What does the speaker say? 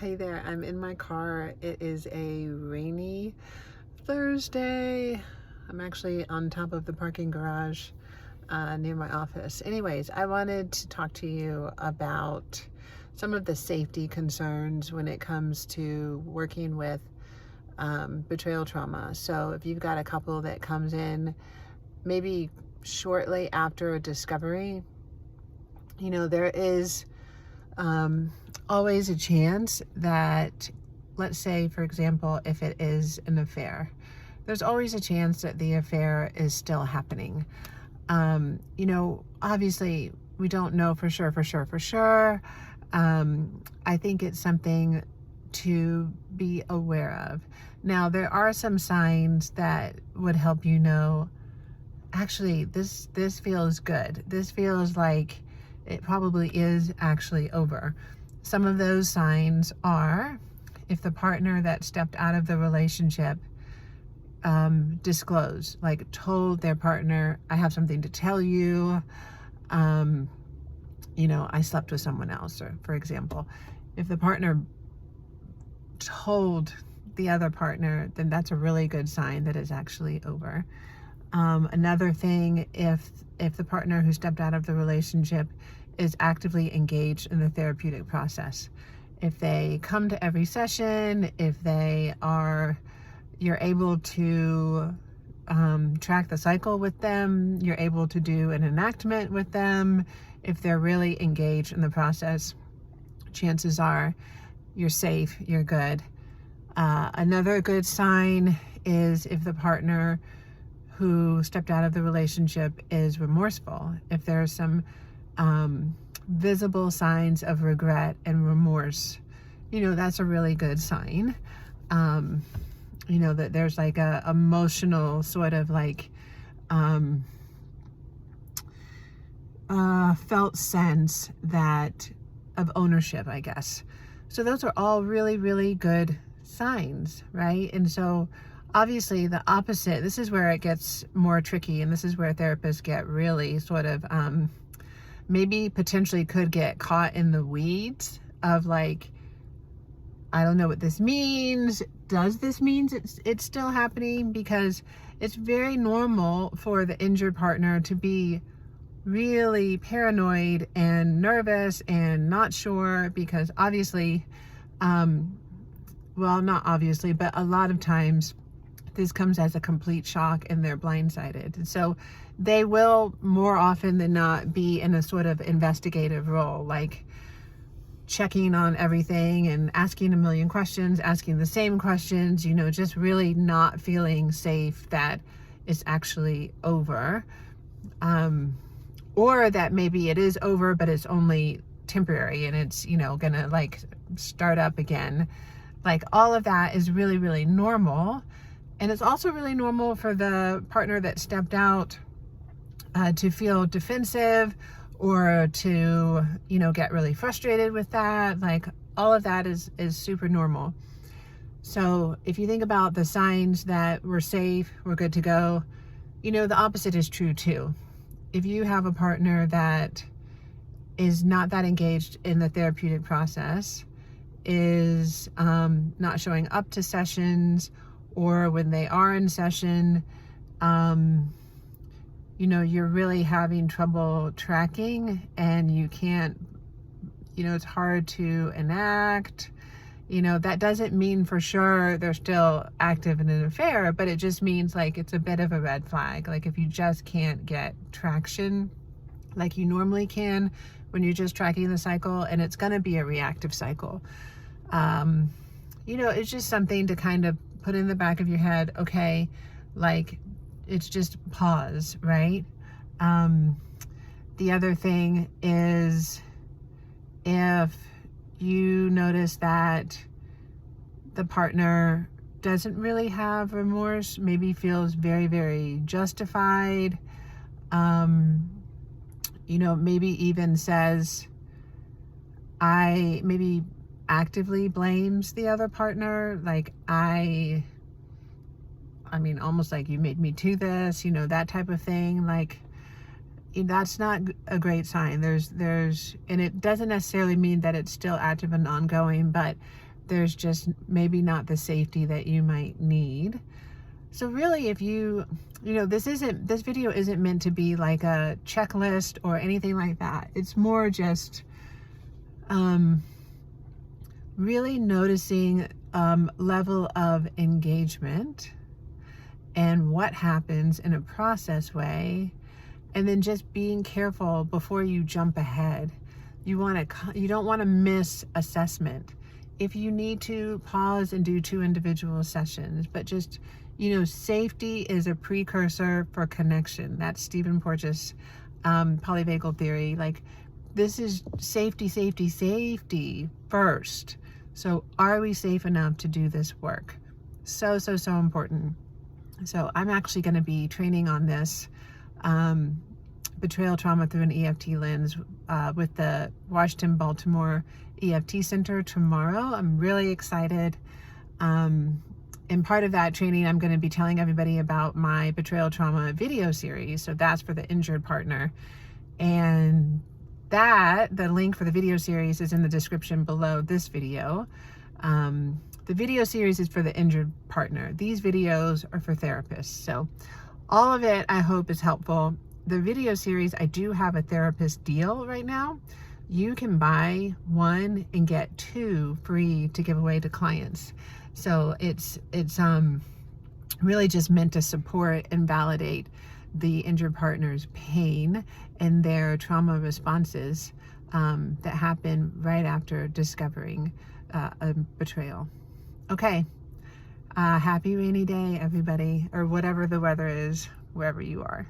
Hey there, I'm in my car. It is a rainy Thursday. I'm actually on top of the parking garage near my office. Anyways, I wanted to talk to you about some of the safety concerns when it comes to working with betrayal trauma. So if you've got a couple that comes in maybe shortly after a discovery, there is always a chance that, let's say, for example, if it is an affair, there's always a chance that the affair is still happening. Obviously, we don't know for sure. I think it's something to be aware of. Now, there are some signs that would help you know, actually, this feels good. This feels like it probably is actually over. Some of those signs are if the partner that stepped out of the relationship disclosed, like told their partner, I have something to tell you, I slept with someone else, or for example, if the partner told the other partner, then that's a really good sign that it's actually over. Another thing, if the partner who stepped out of the relationship is actively engaged in the therapeutic process. If they come to every session, if you're able to track the cycle with them, you're able to do an enactment with them, if they're really engaged in the process, chances are you're safe, you're good. Another good sign is if the partner who stepped out of the relationship is remorseful. If there's some visible signs of regret and remorse, that's a really good sign. That there's like a emotional sort of like felt sense of ownership, I guess. So those are all really, really good signs, right? And so obviously the opposite, this is where it gets more tricky, and this is where therapists get really sort of maybe potentially could get caught in the weeds of like, I don't know what this means. Does this mean it's still happening? Because it's very normal for the injured partner to be really paranoid and nervous and not sure, because obviously, well, not obviously, but a lot of times this comes as a complete shock and they're blindsided. And so they will more often than not be in a sort of investigative role, like checking on everything and asking a million questions, asking the same questions, just really not feeling safe that it's actually over. Or that maybe it is over, but it's only temporary and it's, gonna like start up again. Like all of that is really, really normal. And it's also really normal for the partner that stepped out to feel defensive or to, get really frustrated with that. Like all of that is super normal. So if you think about the signs that we're safe, we're good to go, the opposite is true too. If you have a partner that is not that engaged in the therapeutic process, is not showing up to sessions, or when they are in session, you're really having trouble tracking and you can't, it's hard to enact, that doesn't mean for sure they're still active in an affair, but it just means like it's a bit of a red flag. Like if you just can't get traction like you normally can when you're just tracking the cycle, and it's going to be a reactive cycle. It's just something to kind of put in the back of your head. Okay, like it's just pause, right? The other thing is if you notice that the partner doesn't really have remorse, maybe feels very, very justified, maybe even says, maybe actively blames the other partner, like almost like you made me do this, that type of thing. Like that's not a great sign. And it doesn't necessarily mean that it's still active and ongoing, but there's just maybe not the safety that you might need. So really, if you know, this video isn't meant to be like a checklist or anything like that. It's more just really noticing level of engagement and what happens in a process way, and then just being careful before you jump ahead. You don't want to miss assessment. If you need to, pause and do 2 individual sessions, but just, you know, safety is a precursor for connection. That's Stephen Porges' polyvagal theory. Like, this is safety, safety, safety first. So are we safe enough to do this work? So important. So I'm actually going to be training on this betrayal trauma through an EFT lens with the Washington Baltimore EFT Center tomorrow. I'm really excited. In part of that training, I'm going to be telling everybody about my betrayal trauma video series. So that's for the injured partner. And the link for the video series is in the description below this video. The video series is for the injured partner. These videos are for therapists. So all of it, I hope, is helpful. The video series, I do have a therapist deal right now. You can buy 1 and get 2 free to give away to clients. So it's really just meant to support and validate the injured partner's pain and their trauma responses that happen right after discovering a betrayal. Okay, happy rainy day, everybody, or whatever the weather is, wherever you are.